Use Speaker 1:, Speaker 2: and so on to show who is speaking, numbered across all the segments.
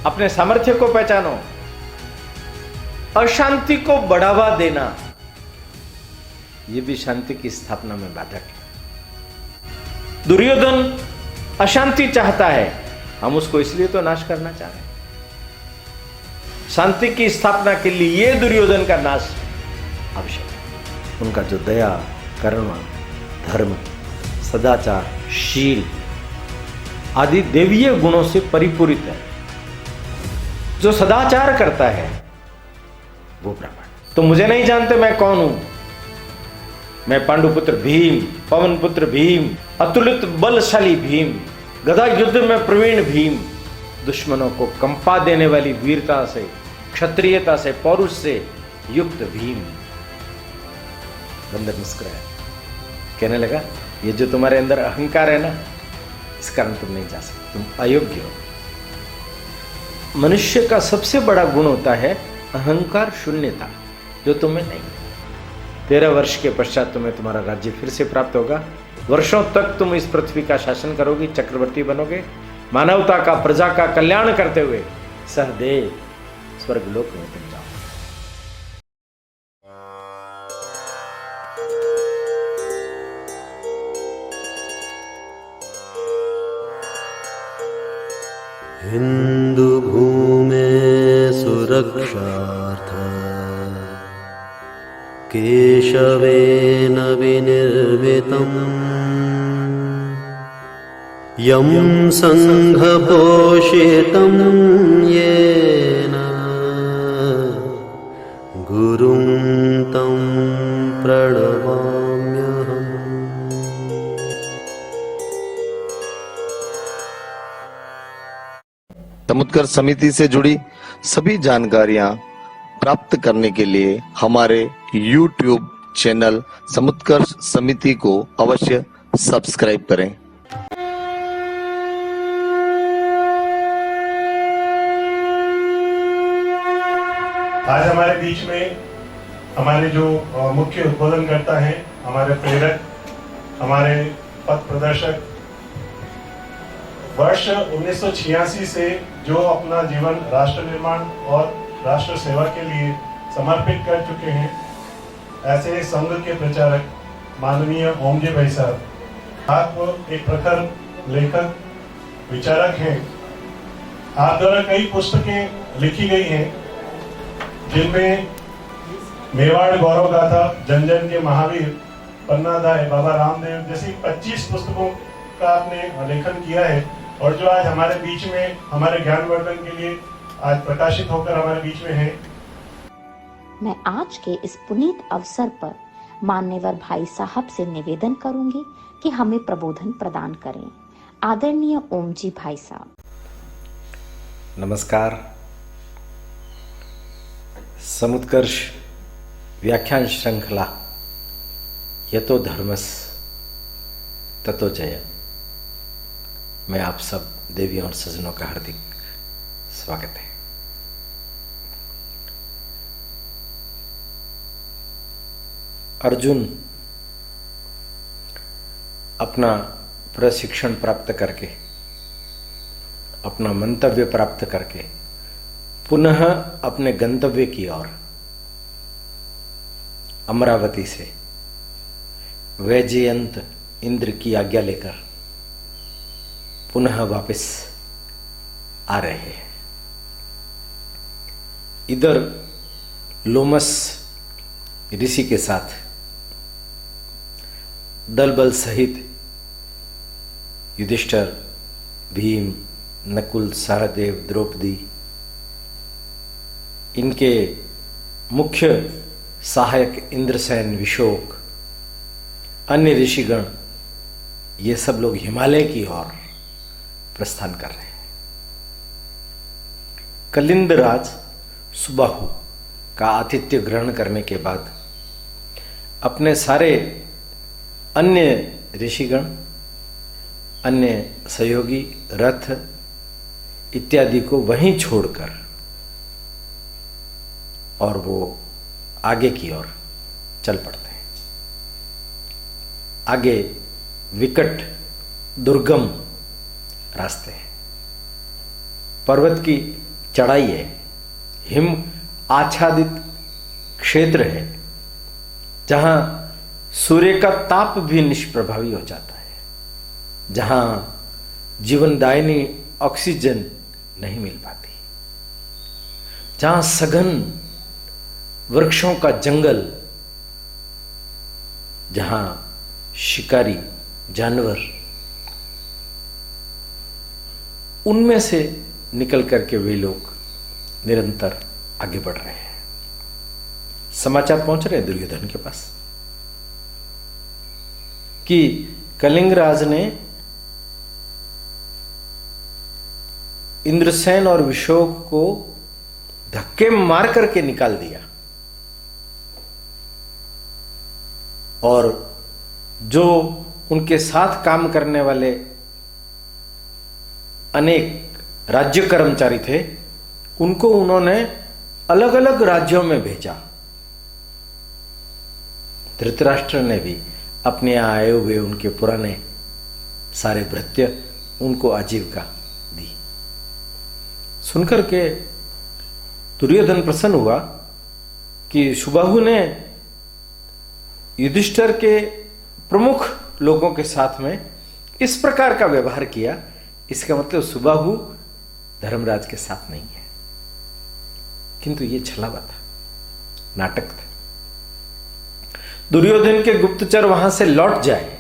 Speaker 1: अपने सामर्थ्य को पहचानो। अशांति को बढ़ावा देना यह भी शांति की स्थापना में बाधक है। दुर्योधन अशांति चाहता है, हम उसको इसलिए तो नाश करना चाह रहे हैं। शांति की स्थापना के लिए यह दुर्योधन का नाश आवश्यक है। उनका जो दया, करुणा, धर्म, सदाचार, शील आदि देवीय गुणों से परिपूरित है। जो सदाचार करता है वो ब्राह्मण। तो मुझे नहीं जानते मैं कौन हूं। मैं पांडुपुत्र भीम, पवन पुत्र भीम, अतुलित बलशाली भीम, गदा युद्ध में प्रवीण भीम, दुश्मनों को कंपा देने वाली वीरता से, क्षत्रियता से, पौरुष से युक्त भीम। बंदर मुस्कुराया, कहने लगा ये जो तुम्हारे अंदर अहंकार है ना, इस कारण तुम नहीं जा सकते, तुम अयोग्य हो। मनुष्य का सबसे बड़ा गुण होता है अहंकार शून्यता, जो तुम्हें नहीं। 13 वर्ष के पश्चात तुम्हें तुम्हारा राज्य फिर से प्राप्त होगा। वर्षों तक तुम इस पृथ्वी का शासन करोगे, चक्रवर्ती बनोगे, मानवता का, प्रजा का कल्याण करते हुए सहदेव स्वर्गलोक में तुम जाओ।
Speaker 2: हिंदू भूमे सुरक्षार्थ केशवेन विनिर्मितम् यं संघपोषितं येन गुरुं तं प्रणमाम्यहम्।
Speaker 3: समुत्कर्ष समिति से जुड़ी सभी जानकारियां प्राप्त करने के लिए हमारे YouTube चैनल समुत्कर्ष समिति को अवश्य सब्सक्राइब करें।
Speaker 4: आज हमारे बीच में हमारे जो मुख्य उद्बोधनकर्ता हैं, हमारे प्रेरक, हमारे पथ प्रदर्शक, वर्ष 1986 से जो अपना जीवन राष्ट्र निर्माण और राष्ट्र सेवा के लिए समर्पित कर चुके हैं, ऐसे संघ के प्रचारक माननीय ओमजी भाई साहब, आप एक प्रखर लेखक, विचारक हैं। आप द्वारा कई पुस्तकें लिखी गई हैं, जिनमें मेवाड़ गौरव गाथा, जन जन के महावीर, पन्नादाय, बाबा रामदेव जैसी 25 पुस्तकों का आपने लेखन किया है। और जो आज हमारे बीच में हमारे ज्ञानवर्धन के लिए आज प्रकाशित होकर हमारे बीच में है।
Speaker 5: मैं आज के इस पुनीत अवसर पर मान्यवर भाई साहब से निवेदन करूंगी कि हमें प्रबोधन प्रदान करें। आदरणीय ओमजी भाई साहब।
Speaker 1: नमस्कार। समुत्कर्ष व्याख्यान श्रृंखला यतो धर्मस ततो जय में आप सब देवियों और सज्जनों का हार्दिक स्वागत है। अर्जुन अपना प्रशिक्षण प्राप्त करके, अपना मंतव्य प्राप्त करके पुनः अपने गंतव्य की ओर अमरावती से वैजयंत इंद्र की आज्ञा लेकर पुनः वापस आ रहे हैं। इधर लोमस ऋषि के साथ दल बल सहित युधिष्ठिर, भीम, नकुल, सहदेव, द्रौपदी, इनके मुख्य सहायक इंद्रसेन, विशोक, अन्य ऋषिगण, ये सब लोग हिमालय की ओर प्रस्थान कर रहे हैं। कलिंद राज सुबाहु का आतिथ्य ग्रहण करने के बाद अपने सारे अन्य ऋषिगण, अन्य सहयोगी, रथ इत्यादि को वहीं छोड़कर और वो आगे की ओर चल पड़ते हैं। आगे विकट दुर्गम रास्ते हैं, पर्वत की चढ़ाई है, हिम आच्छादित क्षेत्र है, जहां सूर्य का ताप भी निष्प्रभावी हो जाता है, जहां जीवनदायिनी ऑक्सीजन नहीं मिल पाती, जहां सघन वृक्षों का जंगल, जहां शिकारी जानवर उनमें से निकल करके वे लोग निरंतर आगे बढ़ रहे हैं। समाचार पहुंच रहे हैं दुर्योधन के पास कि कलिंगराज ने इंद्रसेन और विशोक को धक्के मार करके निकाल दिया, और जो उनके साथ काम करने वाले अनेक राज्य कर्मचारी थे उनको उन्होंने अलग अलग राज्यों में भेजा। धृतराष्ट्र ने भी अपने यहाँ आए हुए उनके पुराने सारे भृत्य उनको आजीविका दी। सुनकर के दुर्योधन प्रसन्न हुआ कि सुबाहु ने युधिष्ठिर के प्रमुख लोगों के साथ में इस प्रकार का व्यवहार किया। इसका मतलब सुबाहु धर्मराज के साथ नहीं है, किंतु ये छलावा था, नाटक था। दुर्योधन के गुप्तचर वहां से लौट जाए,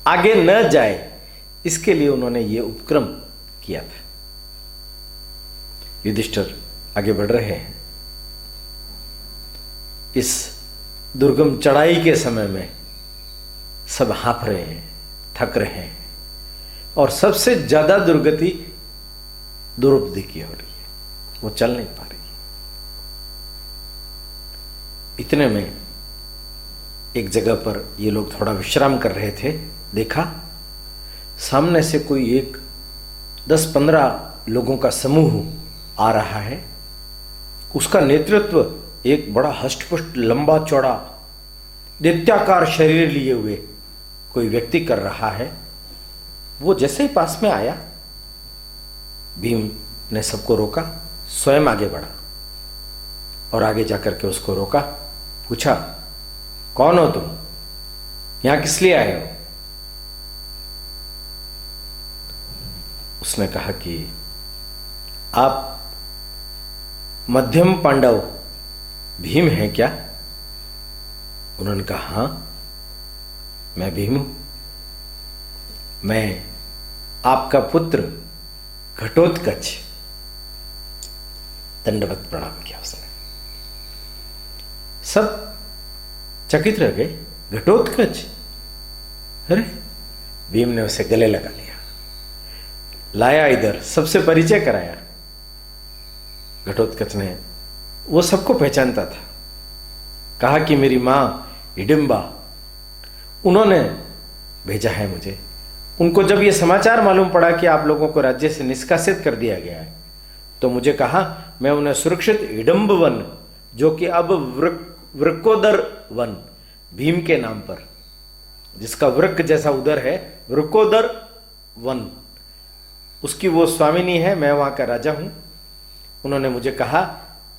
Speaker 1: आगे न जाए, इसके लिए उन्होंने ये उपक्रम किया था। युधिष्ठिर आगे बढ़ रहे हैं। इस दुर्गम चढ़ाई के समय में सब हाँफ रहे हैं, थक रहे हैं, और सबसे ज्यादा दुर्गति द्रौपदी की हो रही है, वो चल नहीं पा रही। इतने में एक जगह पर ये लोग थोड़ा विश्राम कर रहे थे, देखा सामने से कोई एक 10-15 लोगों का समूह आ रहा है। उसका नेतृत्व एक बड़ा हष्टपुष्ट लंबा चौड़ा दैत्याकार शरीर लिए हुए कोई व्यक्ति कर रहा है। वो जैसे ही पास में आया, भीम ने सबको रोका, स्वयं आगे बढ़ा और आगे जाकर के उसको रोका, पूछा कौन हो तुम, यहां किस लिए आए हो? उसने कहा कि आप मध्यम पांडव भीम हैं क्या? उन्होंने कहा हां, मैं भीम हूं। मैं आपका पुत्र घटोत्कच। दंडवत प्रणाम किया उसने। सब चकित रह गए, घटोत्कच? अरे! भीम ने उसे गले लगा लिया, लाया इधर, सबसे परिचय कराया। घटोत्कच ने, वो सबको पहचानता था, कहा कि मेरी मां हिडिंबा, उन्होंने भेजा है मुझे। उनको जब ये समाचार मालूम पड़ा कि आप लोगों को राज्य से निष्कासित कर दिया गया है, तो मुझे कहा मैं उन्हें सुरक्षित हिडंब वन, जो कि अब वृकोदर वन, भीम के नाम पर, जिसका वृक जैसा उदर है, वृकोदर वन, उसकी वो स्वामिनी है, मैं वहां का राजा हूं। उन्होंने मुझे कहा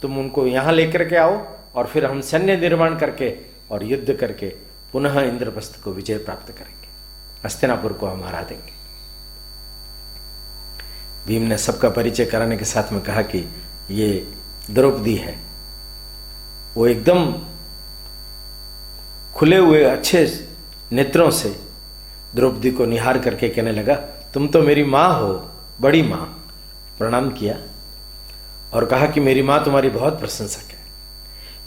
Speaker 1: तुम उनको यहां लेकर के आओ और फिर हम सैन्य निर्माण करके और युद्ध करके पुनः इंद्रप्रस्थ को विजय प्राप्त करेंगे, हस्तिनापुर को हम हरा देंगे। भीम ने सबका परिचय कराने के साथ में कहा कि ये द्रौपदी है। वो एकदम खुले हुए अच्छे नेत्रों से द्रौपदी को निहार करके कहने लगा, तुम तो मेरी मां हो, बड़ी मां। प्रणाम किया और कहा कि मेरी मां तुम्हारी बहुत प्रशंसक है।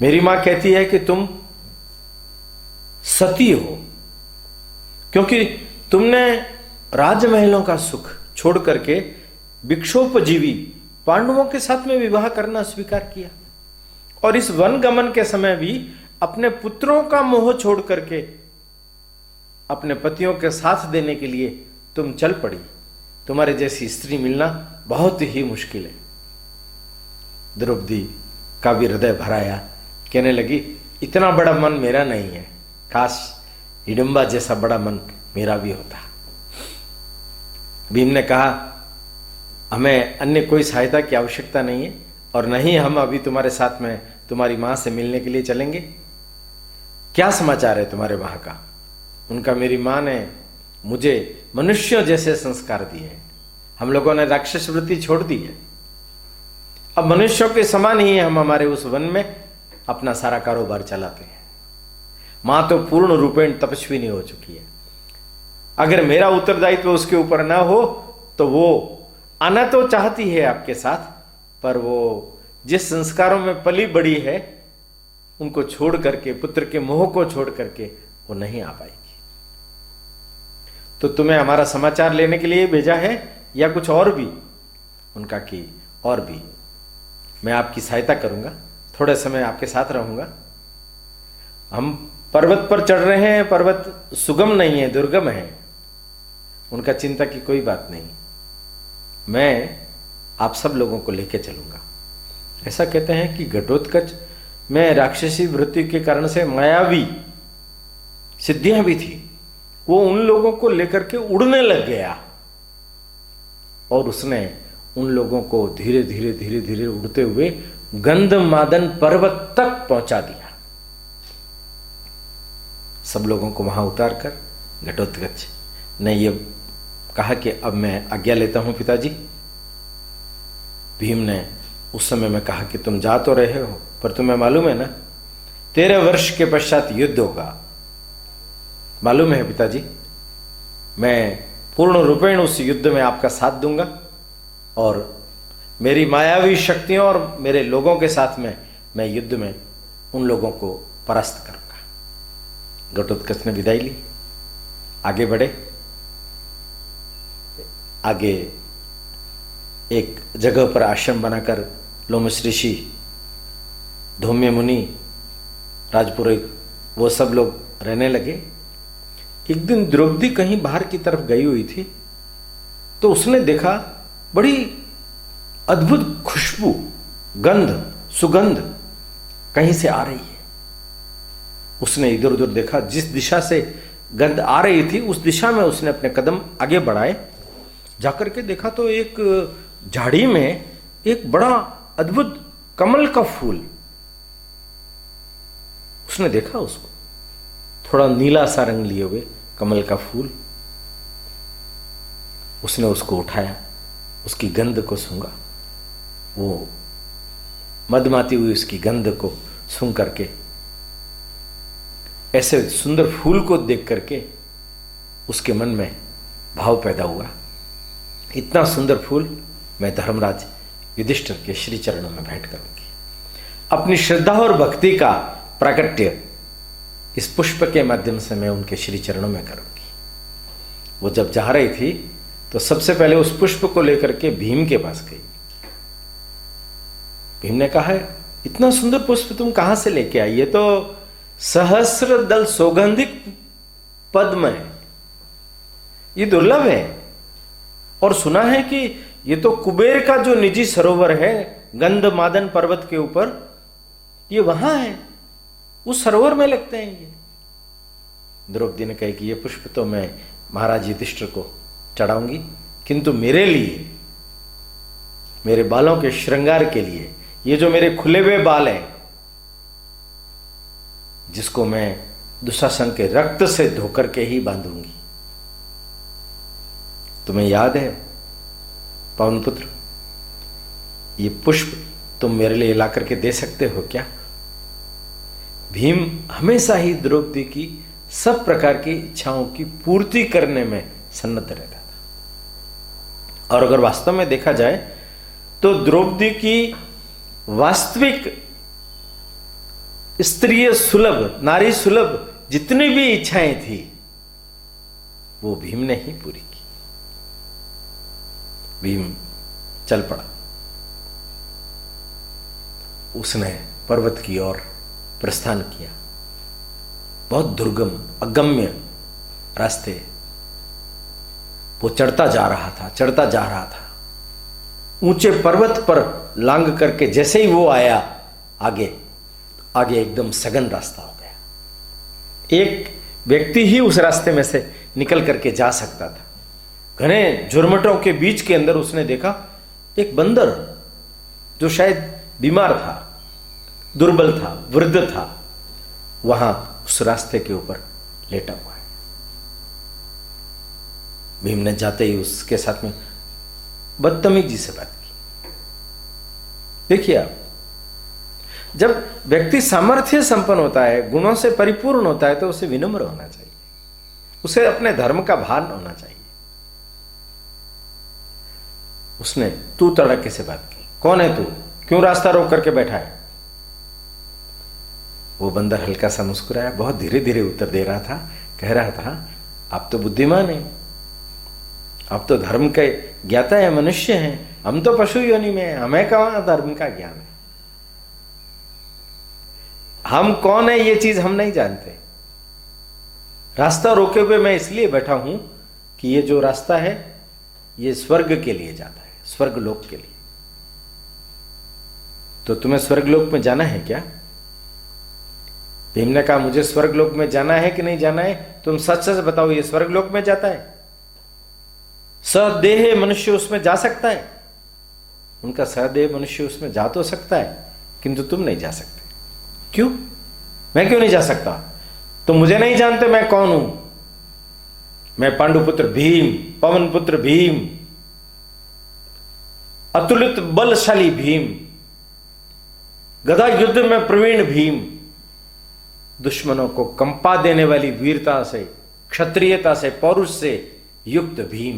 Speaker 1: मेरी मां कहती है कि तुम सती हो, क्योंकि तुमने राजमहलों का सुख छोड़ करके भिक्षोपजीवी पांडवों के साथ में विवाह करना स्वीकार किया, और इस वन गमन के समय भी अपने पुत्रों का मोह छोड़ करके अपने पतियों के साथ देने के लिए तुम चल पड़ी। तुम्हारे जैसी स्त्री मिलना बहुत ही मुश्किल है। द्रौपदी का भी हृदय भराया, कहने लगी इतना बड़ा मन मेरा नहीं है, काश हिडिंबा जैसा बड़ा मन मेरा भी होता। भीम ने कहा हमें अन्य कोई सहायता की आवश्यकता नहीं है, और नहीं हम अभी तुम्हारे साथ में तुम्हारी माँ से मिलने के लिए चलेंगे। क्या समाचार है तुम्हारे वहाँ का? उनका, मेरी माँ ने मुझे मनुष्यों जैसे संस्कार दिए हैं। हम लोगों ने राक्षस वृत्ति छोड़ दी है, अब मनुष्यों के समान ही हम हमारे उस वन में अपना सारा कारोबार चलाते हैं। माँ तो पूर्ण रूपेण तपस्विनी हो चुकी है। अगर मेरा उत्तरदायित्व उसके ऊपर ना हो तो वो आना तो चाहती है आपके साथ, पर वो जिस संस्कारों में पली बड़ी है उनको छोड़ करके, पुत्र के मोह को छोड़ करके वो नहीं आ पाएगी। तो तुम्हें हमारा समाचार लेने के लिए भेजा है या कुछ और भी? उनका कि और भी, मैं आपकी सहायता करूंगा, थोड़े समय आपके साथ रहूंगा। हम पर्वत पर चढ़ रहे हैं, पर्वत सुगम नहीं है, दुर्गम है। उनका चिंता की कोई बात नहीं, मैं आप सब लोगों को लेके चलूंगा। ऐसा कहते हैं कि घटोत्कच में राक्षसी वृत्ति के कारण से मायावी सिद्धियां भी थी, वो उन लोगों को लेकर के उड़ने लग गया और उसने उन लोगों को धीरे धीरे धीरे धीरे उड़ते हुए गंधमादन पर्वत तक पहुंचा दिया। सब लोगों को वहां उतार कर घटोत्कच ने ये कहा कि अब मैं आज्ञा लेता हूं पिताजी। भीम ने उस समय में कहा कि तुम जा तो रहे हो, पर तुम्हें मालूम है ना 13 वर्ष के पश्चात युद्ध होगा। मालूम है पिताजी, मैं पूर्ण रूपेण उस युद्ध में आपका साथ दूंगा और मेरी मायावी शक्तियों और मेरे लोगों के साथ में मैं युद्ध में उन लोगों को परास्त करूंगा। घटोत्कच ने विदाई ली, आगे बढ़े। आगे एक जगह पर आश्रम बनाकर लोमश ऋषि, धौम्य मुनि, राजपुरोहित, वो सब लोग रहने लगे। एक दिन द्रौपदी कहीं बाहर की तरफ गई हुई थी, तो उसने देखा बड़ी अद्भुत खुशबू, गंध, सुगंध कहीं से आ रही है। उसने इधर उधर देखा, जिस दिशा से गंध आ रही थी उस दिशा में उसने अपने कदम आगे बढ़ाए। जाकर के देखा तो एक झाड़ी में एक बड़ा अद्भुत कमल का फूल, उसने देखा उसको, थोड़ा नीला सा रंग लिए हुए कमल का फूल। उसने उसको उठाया, उसकी गंध को सूंघा। वो मदमाती हुई उसकी गंध को सूंघ करके, ऐसे सुंदर फूल को देख करके उसके मन में भाव पैदा हुआ, इतना सुंदर फूल मैं धर्मराज युधिष्ठिर के श्री चरणों में भेंट करूंगी। अपनी श्रद्धा और भक्ति का प्राकट्य इस पुष्प के माध्यम से मैं उनके श्री चरणों में करूंगी। वो जब जा रही थी तो सबसे पहले उस पुष्प को लेकर के भीम के पास गई। भीम ने कहा, इतना सुंदर पुष्प तुम कहां से लेके आई? ये तो सहस्र दल सौगंधिक पद्म है, ये दुर्लभ है। और सुना है कि ये तो कुबेर का जो निजी सरोवर है गंधमादन पर्वत के ऊपर, ये वहां है, उस सरोवर में लगते हैं ये। द्रौपदी ने कहा कि ये पुष्प तो मैं महाराज युधिष्ठिर को चढ़ाऊंगी, किंतु मेरे लिए, मेरे बालों के श्रृंगार के लिए, ये जो मेरे खुले हुए बाल हैं जिसको मैं दुशासन के रक्त से धोकर के ही बांधूंगी। तुम्हें याद है पवन पुत्र, ये पुष्प तुम मेरे लिए ला करके दे सकते हो क्या? भीम हमेशा ही द्रौपदी की सब प्रकार की इच्छाओं की पूर्ति करने में सन्नद्ध रहता था। और अगर वास्तव में देखा जाए तो द्रौपदी की वास्तविक स्त्रीय सुलभ, नारी सुलभ जितनी भी इच्छाएं थी वो भीम ने ही पूरी की। भीम चल पड़ा, उसने पर्वत की ओर प्रस्थान किया। बहुत दुर्गम अगम्य रास्ते वो चढ़ता जा रहा था, चढ़ता जा रहा था। ऊंचे पर्वत पर लांग करके जैसे ही वो आया आगे, आगे एकदम सघन रास्ता हो गया। एक व्यक्ति ही उस रास्ते में से निकल करके जा सकता था। घने झुरमटों के बीच के अंदर उसने देखा एक बंदर जो शायद बीमार था, दुर्बल था, वृद्ध था, वहां उस रास्ते के ऊपर लेटा हुआ है। भीम ने जाते ही उसके साथ में बदतमीजी से बात की। देखिए आप, जब व्यक्ति सामर्थ्य संपन्न होता है, गुणों से परिपूर्ण होता है, तो उसे विनम्र होना चाहिए, उसे अपने धर्म का भान होना चाहिए। उसने तू तड़के से बात की, कौन है तू, क्यों रास्ता रोक करके बैठा है? वो बंदर हल्का सा मुस्कुराया, बहुत धीरे धीरे उत्तर दे रहा था, कह रहा था आप तो बुद्धिमान हैं, आप तो धर्म के ज्ञाता है, मनुष्य हैं, हम तो पशु योनि में हैं, हमें कहां धर्म का ज्ञान है, हम कौन है ये चीज हम नहीं जानते। रास्ता रोके हुए मैं इसलिए बैठा हूं कि ये जो रास्ता है ये स्वर्ग के लिए जाता है, स्वर्ग लोक के लिए। तो तुम्हें स्वर्ग लोक में जाना है क्या? भीम ने कहा मुझे स्वर्ग लोक में जाना है कि नहीं जाना है, तुम सच सच बताओ, ये स्वर्ग लोक में जाता है? सदेह मनुष्य उसमें जा सकता है? उनका सदेह मनुष्य उसमें जा तो सकता है, किंतु तुम नहीं जा सकते। क्यों? मैं क्यों नहीं जा सकता? तुम मुझे नहीं जानते मैं कौन हूं। मैं पांडुपुत्र भीम, पवन पुत्र भीम, अतुलित बलशाली भीम, गदा युद्ध में प्रवीण भीम, दुश्मनों को कंपा देने वाली वीरता से, क्षत्रियता से, पौरुष से युक्त भीम।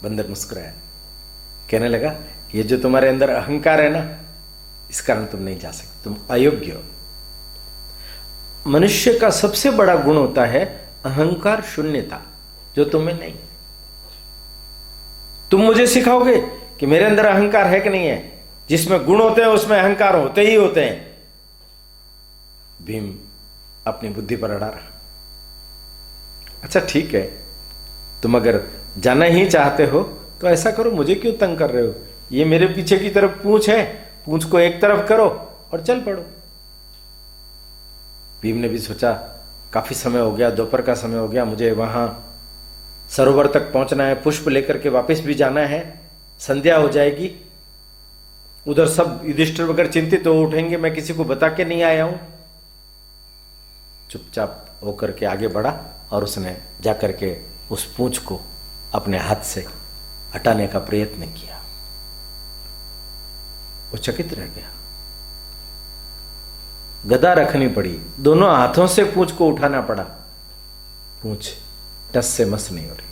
Speaker 1: बंदर मुस्कुराया, कहने लगा ये जो तुम्हारे अंदर अहंकार है ना, इस कारण तुम नहीं जा सकते, तुम अयोग्य हो। मनुष्य का सबसे बड़ा गुण होता है अहंकार शून्यता, जो तुम्हें नहीं। तुम मुझे सिखाओगे कि मेरे अंदर अहंकार है कि नहीं है? जिसमें गुण होते हैं उसमें अहंकार होते ही होते हैं। भीम अपनी बुद्धि पर अड़ा रहा। अच्छा ठीक है, तुम अगर जाना ही चाहते हो तो ऐसा करो, मुझे क्यों तंग कर रहे हो? ये मेरे पीछे की तरफ पूंछ है, पूंछ को एक तरफ करो और चल पड़ो। भीम ने भी सोचा काफी समय हो गया, दोपहर का समय हो गया, मुझे वहां सरोवर तक पहुंचना है, पुष्प लेकर के वापस भी जाना है, संध्या हो जाएगी, उधर सब युधिष्ठिर वगैरह चिंतित हो उठेंगे, मैं किसी को बता के नहीं आया हूं। चुपचाप होकर के आगे बढ़ा और उसने जाकर के उस पूंछ को अपने हाथ से हटाने का प्रयत्न किया। वो चकित रह गया, गदा रखनी पड़ी, दोनों हाथों से पूंछ को उठाना पड़ा। पूंछ टस से मस नहीं हो रही,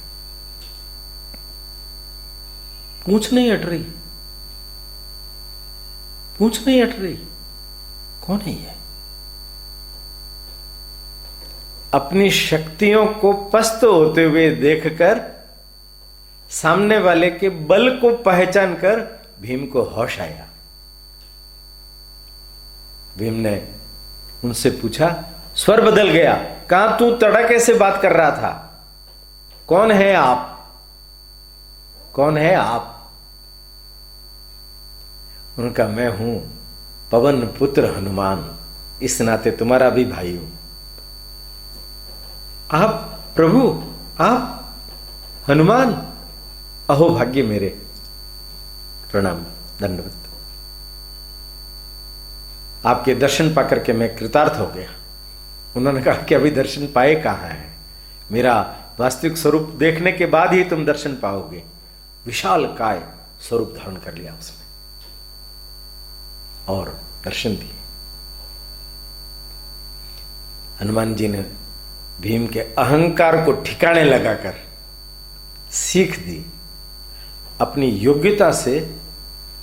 Speaker 1: पूंछ नहीं हट रही, पूंछ नहीं हट रही। कौन है ये? अपनी शक्तियों को पस्त होते हुए देखकर, सामने वाले के बल को पहचान कर भीम को होश आया। भीम ने उनसे पूछा, स्वर बदल गया, कहां तू तड़के से बात कर रहा था? कौन है आप? कौन है आप? उनका मैं हूं पवन पुत्र हनुमान, इस नाते तुम्हारा भी भाई हूं। आप प्रभु, आप हनुमान? अहो भाग्य मेरे, प्रणाम, दंडवत। आपके दर्शन पाकर के मैं कृतार्थ हो गया। उन्होंने कहा कि अभी दर्शन पाए कहां है, मेरा वास्तविक स्वरूप देखने के बाद ही तुम दर्शन पाओगे। विशाल काय स्वरूप धारण कर लिया उसने और दर्शन दिए। हनुमान जी ने भीम के अहंकार को ठिकाने लगाकर सीख दी, अपनी योग्यता से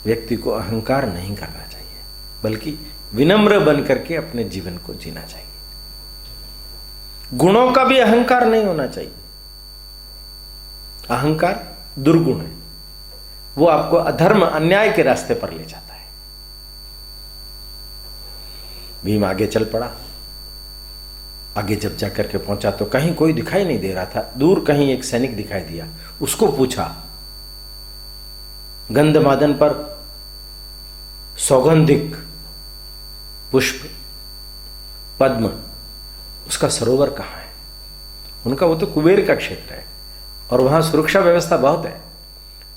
Speaker 1: व्यक्ति को अहंकार नहीं करना चाहिए, बल्कि विनम्र बन करके अपने जीवन को जीना चाहिए। गुणों का भी अहंकार नहीं होना चाहिए। अहंकार दुर्गुण है, वो आपको अधर्म अन्याय के रास्ते पर ले जाता है। भीम आगे चल पड़ा। आगे जब जाकर के पहुंचा तो कहीं कोई दिखाई नहीं दे रहा था, दूर कहीं एक सैनिक दिखाई दिया। उसको पूछा, गंधमादन पर सौगंधिक पुष्प पद्म, उसका सरोवर कहां है? उनका वो तो कुबेर का क्षेत्र है और वहां सुरक्षा व्यवस्था बहुत है।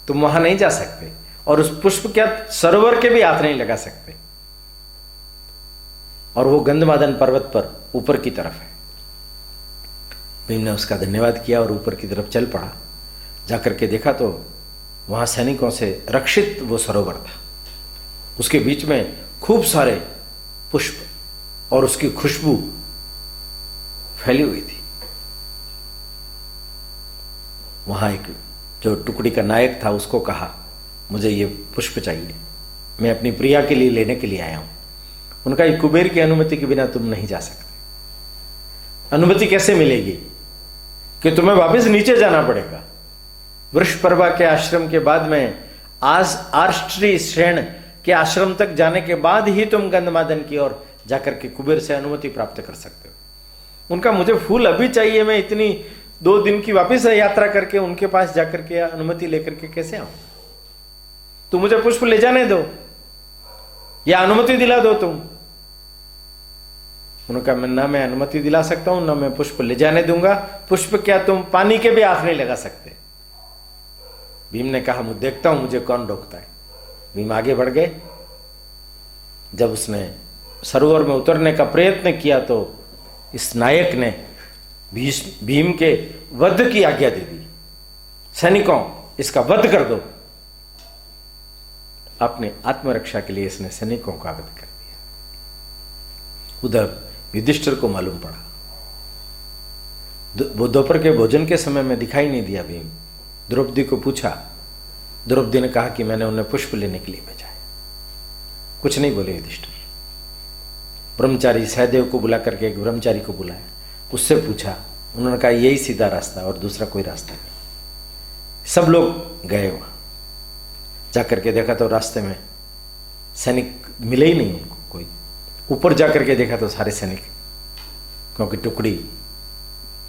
Speaker 1: तुम वहां नहीं जा सकते, और उस पुष्प क्या सरोवर के भी हाथ नहीं लगा सकते, और वो गंधमादन पर्वत पर ऊपर की तरफ है। भीम ने उसका धन्यवाद किया और ऊपर की तरफ चल पड़ा। जाकर के देखा तो वहां सैनिकों से रक्षित वो सरोवर था, उसके बीच में खूब सारे पुष्प और उसकी खुशबू फैली हुई थी। वहां एक जो टुकड़ी का नायक था उसको कहा, मुझे ये पुष्प चाहिए, मैं अपनी प्रिया के लिए लेने के लिए आया हूं। उनका ये कुबेर की अनुमति के बिना तुम नहीं जा सकते। अनुमति कैसे मिलेगी कि तुम्हें वापस नीचे जाना पड़ेगा। वृषपर्वा के आश्रम के बाद में आज आर्ष्टी श्रेण के आश्रम तक जाने के बाद ही तुम गंधमादन की ओर जाकर के कुबेर से अनुमति प्राप्त कर सकते हो। उनका मुझे फूल अभी चाहिए, मैं इतनी 2 दिन की वापस यात्रा करके उनके पास जाकर के अनुमति लेकर के कैसे आऊं? तो मुझे पुष्प ले जाने दो या अनुमति दिला दो तुम। उनका ना मैं अनुमति दिला सकता हूं, ना मैं पुष्प ले जाने दूंगा। पुष्प क्या तुम पानी के भी हाथ नहीं लगा सकते। भीम ने कहा, मुझे देखता हूं मुझे कौन रोकता है। भीम आगे बढ़ गए। जब उसने सरोवर में उतरने का प्रयत्न किया तो इस नायक ने भीम के वध की आज्ञा दे दी। सैनिकों, इसका वध कर दो। अपने आत्मरक्षा के लिए इसने सैनिकों का वध कर दिया। उधर युधिष्ठिर को मालूम पड़ा। वो दोपहर के भोजन के समय में दिखाई नहीं दिया भीम। द्रौपदी को पूछा, द्रौपदी ने कहा कि मैंने उन्हें पुष्प लेने के लिए भेजा है। कुछ नहीं बोले युधिष्ठिर। ब्रह्मचारी सहदेव को बुला करके एक ब्रह्मचारी को बुलाया, उससे पूछा। उन्होंने कहा यही सीधा रास्ता और दूसरा कोई रास्ता नहीं। सब लोग गए वहां। जाकर के देखा तो रास्ते में सैनिक मिले ही नहीं उनको कोई। ऊपर जाकर के देखा तो सारे सैनिक, क्योंकि टुकड़ी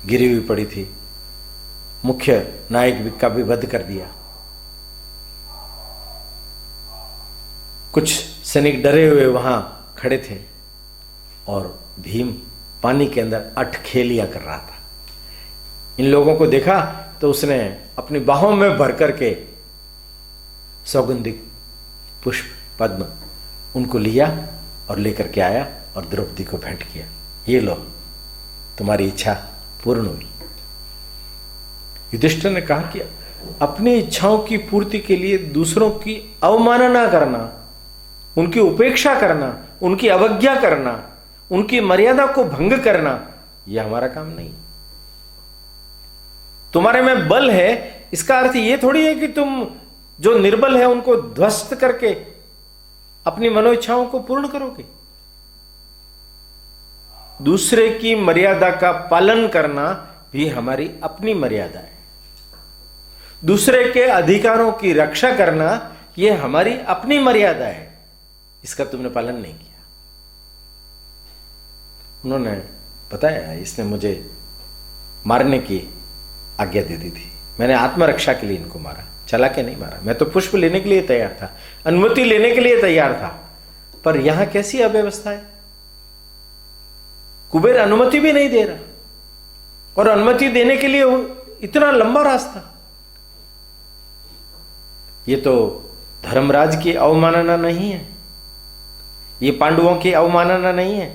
Speaker 1: गिरी हुई पड़ी थी। मुख्य नायक का भी वध कर दिया। कुछ सैनिक डरे हुए वहां खड़े थे और भीम पानी के अंदर अठखेलियां कर रहा था। इन लोगों को देखा तो उसने अपनी बाहों में भर करके सौगंधिक पुष्प पद्म उनको लिया और लेकर के आया और द्रौपदी को भेंट किया। ये लो, तुम्हारी इच्छा पूर्ण हुई। युधिष्ठिर ने कहा कि अपनी इच्छाओं की पूर्ति के लिए दूसरों की अवमानना करना, उनकी उपेक्षा करना, उनकी अवज्ञा करना, उनकी मर्यादा को भंग करना, यह हमारा काम नहीं। तुम्हारे में बल है, इसका अर्थ यह थोड़ी है कि तुम जो निर्बल है उनको ध्वस्त करके अपनी मनोइच्छाओं को पूर्ण करोगे। दूसरे की मर्यादा का पालन करना भी हमारी अपनी मर्यादा है। दूसरे के अधिकारों की रक्षा करना यह हमारी अपनी मर्यादा है। इसका तुमने पालन नहीं किया। उन्होंने बताया, इसने मुझे मारने की आज्ञा दे दी थी, मैंने आत्मरक्षा के लिए इनको मारा, चला के नहीं मारा। मैं तो पुष्प लेने के लिए तैयार था, अनुमति लेने के लिए तैयार था, पर यहां कैसी अव्यवस्था है। कुबेर अनुमति भी नहीं दे रहा, और अनुमति देने के लिए इतना लंबा रास्ता। ये तो धर्मराज की अवमानना नहीं है, ये पांडवों की अवमानना नहीं है।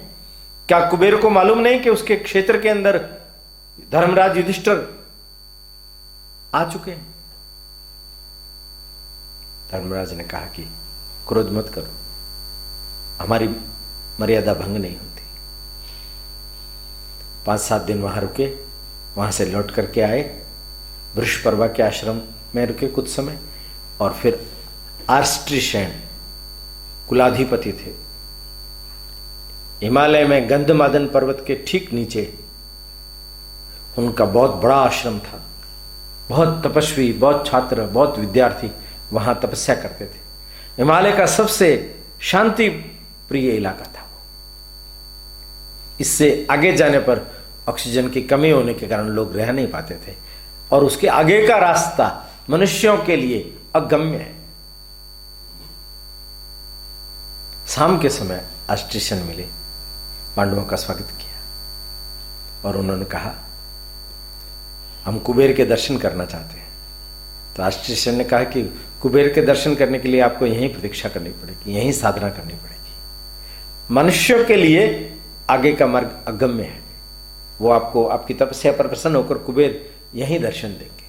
Speaker 1: क्या कुबेर को मालूम नहीं कि उसके क्षेत्र के अंदर धर्मराज युधिष्ठिर आ चुके हैं? धर्मराज ने कहा कि क्रोध मत करो, हमारी मर्यादा भंग नहीं होती। 5-7 दिन वहां रुके, वहां से लौट करके आए, वृषपर्वा के आश्रम में रुके कुछ समय, और फिर आर्ष्टिशयन कुलाधिपति थे, हिमालय में गंधमादन पर्वत के ठीक नीचे उनका बहुत बड़ा आश्रम था। बहुत तपस्वी, बहुत छात्र, बहुत विद्यार्थी वहां तपस्या करते थे। हिमालय का सबसे शांति प्रिय इलाका था वो। इससे आगे जाने पर ऑक्सीजन की कमी होने के कारण लोग रह नहीं पाते थे, और उसके आगे का रास्ता मनुष्यों के लिए अगम्य है। शाम के समय आर्ष्टिशयन मिले, पांडवों का स्वागत किया और उन्होंने कहा, हम कुबेर के दर्शन करना चाहते हैं, तो आश्चर्य ने कहा कि कुबेर के दर्शन करने के लिए आपको यहीं प्रतीक्षा करनी पड़ेगी, यहीं साधना करनी पड़ेगी। मनुष्यों के लिए आगे का मार्ग अगम्य है, वो आपको आपकी तपस्या पर प्रसन्न होकर कुबेर यहीं दर्शन देंगे।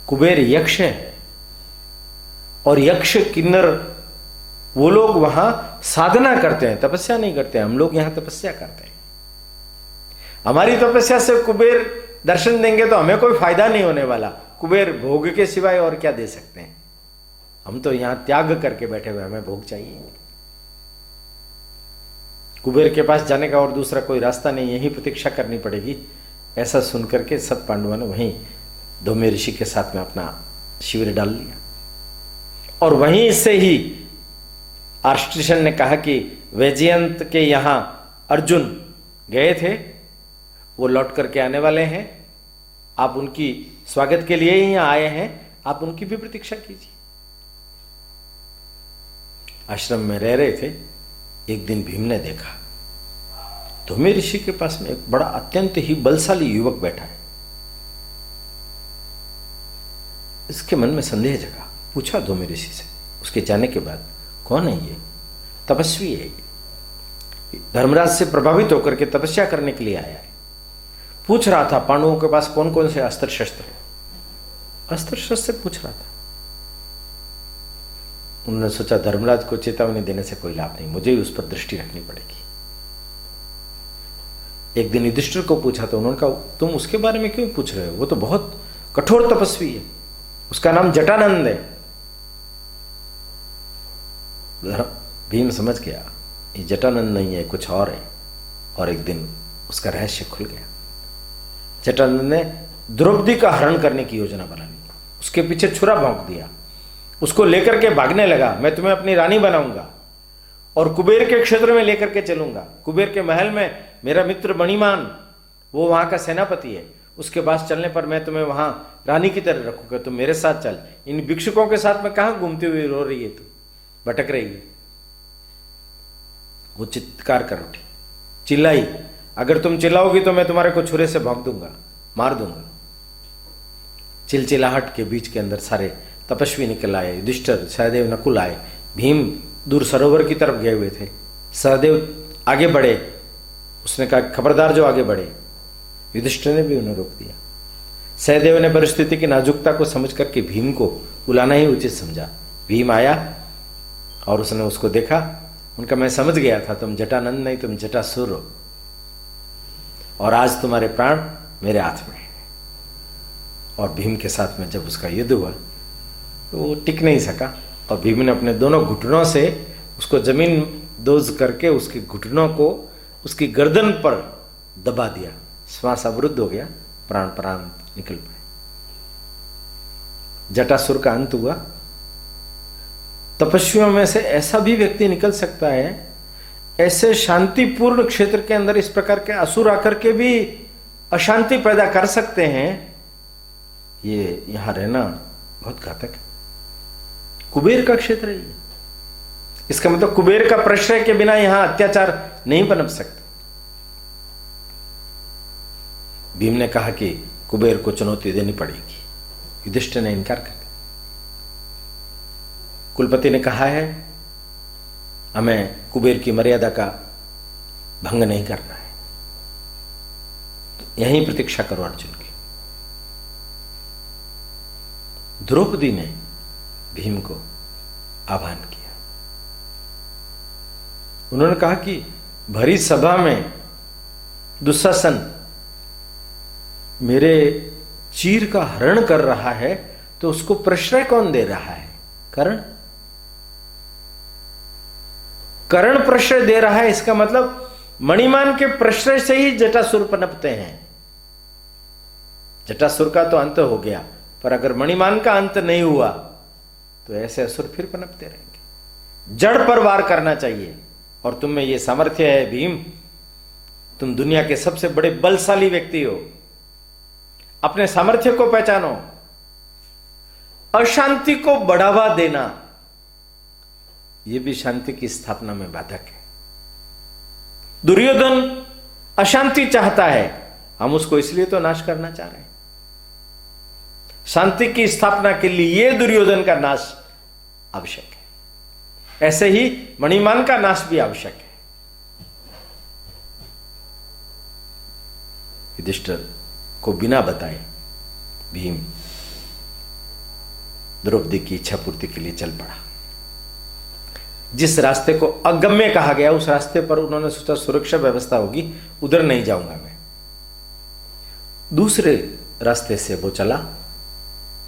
Speaker 1: कुबेर यक्ष है और यक्ष किन्नर वो लोग वहां साधना करते हैं, तपस्या नहीं करते हैं। हम लोग यहां तपस्या करते हैं। हमारी तपस्या से कुबेर दर्शन देंगे तो हमें कोई फायदा नहीं होने वाला। कुबेर भोग के सिवाय और क्या दे सकते हैं? हम तो यहां त्याग करके बैठे हुए, हमें भोग चाहिए। कुबेर के पास जाने का और दूसरा कोई रास्ता नहीं, यही प्रतीक्षा करनी पड़ेगी। ऐसा सुनकर के सत पांडवों ने वहीं धौम्य ऋषि के साथ में अपना शिविर डाल लिया। और वहीं से ही आर्षटिशन ने कहा कि वैजयंत के यहां अर्जुन गए थे, वो लौट करके आने वाले हैं, आप उनकी स्वागत के लिए ही यहां आए हैं, आप उनकी भी प्रतीक्षा कीजिए। आश्रम में रह रहे थे, एक दिन भीम ने देखा धौम्य ऋषि के पास में एक बड़ा अत्यंत ही बलशाली युवक बैठा है। इसके मन में संदेह जगा, पूछा धौम्य ऋषि से उसके जाने के बाद, कौन है ये? तपस्वी है ये, धर्मराज से प्रभावित होकर के तपस्या करने के लिए आया है। पूछ रहा था पांडवों के पास कौन कौन से अस्त्र शस्त्र है, अस्त्र शस्त्र पूछ रहा था। उन्होंने सोचा धर्मराज को चेतावनी देने से कोई लाभ नहीं, मुझे ही उस पर दृष्टि रखनी पड़ेगी। एक दिन युधिष्ठिर को पूछा तो उन्होंने कहा तुम उसके बारे में क्यों पूछ रहे हो, वो तो बहुत कठोर तपस्वी है, उसका नाम जटानंद है। भीम समझ गया ये जटानंद नहीं है, कुछ और है। और एक दिन उसका रहस्य खुल गया। जटानंद ने द्रौपदी का हरण करने की योजना बना ली, उसके पीछे छुरा भोंक दिया, उसको लेकर के भागने लगा, मैं तुम्हें अपनी रानी बनाऊंगा और कुबेर के क्षेत्र में लेकर के चलूंगा। कुबेर के महल में मेरा मित्र मणिमान, वो वहां का सेनापति है, उसके पास चलने पर मैं तुम्हें वहां रानी की तरह रखूंगा, तुम मेरे साथ चल। इन भिक्षुकों के साथ में कहां घूमती हुई रो रही है, तू भटक रही है। वो चित्कार कर उठी, चिल्लाई, अगर तुम चिल्लाओगी तो मैं तुम्हारे को छुरे से भोंक दूंगा, मार दूंगा। चिलचिलाहट के बीच के अंदर सारे तपस्वी निकल आए, युधिष्ठिर, सहदेव, नकुल आए। भीम दूर सरोवर की तरफ गए हुए थे, सहदेव आगे बढ़े, उसने कहा खबरदार जो आगे बढ़े। युधिष्ठिर ने भी उन्हें रोक दिया। सहदेव ने परिस्थिति की नाजुकता को समझ करके भीम को बुलाना ही उचित समझा। भीम आया और उसने उसको देखा, उनका मैं समझ गया था तुम जटानंद नहीं, तुम जटासुर हो, और आज तुम्हारे प्राण मेरे हाथ में है। और भीम के साथ में जब उसका युद्ध हुआ तो वो टिक नहीं सका और भीम ने अपने दोनों घुटनों से उसको जमीन दोज करके उसके घुटनों को उसकी गर्दन पर दबा दिया। श्वास अवरुद्ध हो गया, प्राण निकल पाए। जटासुर का अंत हुआ। तपस्वियों में से ऐसा भी व्यक्ति निकल सकता है, ऐसे शांतिपूर्ण क्षेत्र के अंदर इस प्रकार के असुर आकर के भी अशांति पैदा कर सकते हैं। ये यहां रहना बहुत घातक है। कुबेर का क्षेत्र है ये, इसका मतलब कुबेर का प्रश्रय के बिना यहां अत्याचार नहीं पनप सकते। भीम ने कहा कि कुबेर को चुनौती देनी पड़ेगी, युधिष्ठिर ने इनकार कर दिया। कुलपति ने कहा है हमें कुबेर की मर्यादा का भंग नहीं करना है, तो यहीं प्रतीक्षा करो अर्जुन की। द्रौपदी ने भीम को आह्वान किया। उन्होंने कहा कि भरी सभा में दुशासन मेरे चीर का हरण कर रहा है, तो उसको प्रश्रय कौन दे रहा है? कर्ण। कर्ण प्रश्रय दे रहा है, इसका मतलब मणिमान के प्रश्रय से ही जटासुर पनपते हैं। जटासुर का तो अंत हो गया, पर अगर मणिमान का अंत नहीं हुआ तो ऐसे असुर फिर पनपते रहेंगे। जड़ पर वार करना चाहिए, और तुम में यह सामर्थ्य है भीम, तुम दुनिया के सबसे बड़े बलशाली व्यक्ति हो। अपने सामर्थ्य को पहचानो। अशांति को बढ़ावा देना यह भी शांति की स्थापना में बाधक है। दुर्योधन अशांति चाहता है, हम उसको इसलिए तो नाश करना चाह रहे हैं। शांति की स्थापना के लिए दुर्योधन का नाश आवश्यक है। ऐसे ही मणिमान का नाश भी आवश्यक है। युधिष्ठिर को बिना बताए भीम द्रौपदी की इच्छा पूर्ति के लिए चल पड़ा। जिस रास्ते को अगम्य कहा गया उस रास्ते पर उन्होंने सोचा सुरक्षा व्यवस्था होगी, उधर नहीं जाऊंगा मैं। दूसरे रास्ते से वो चला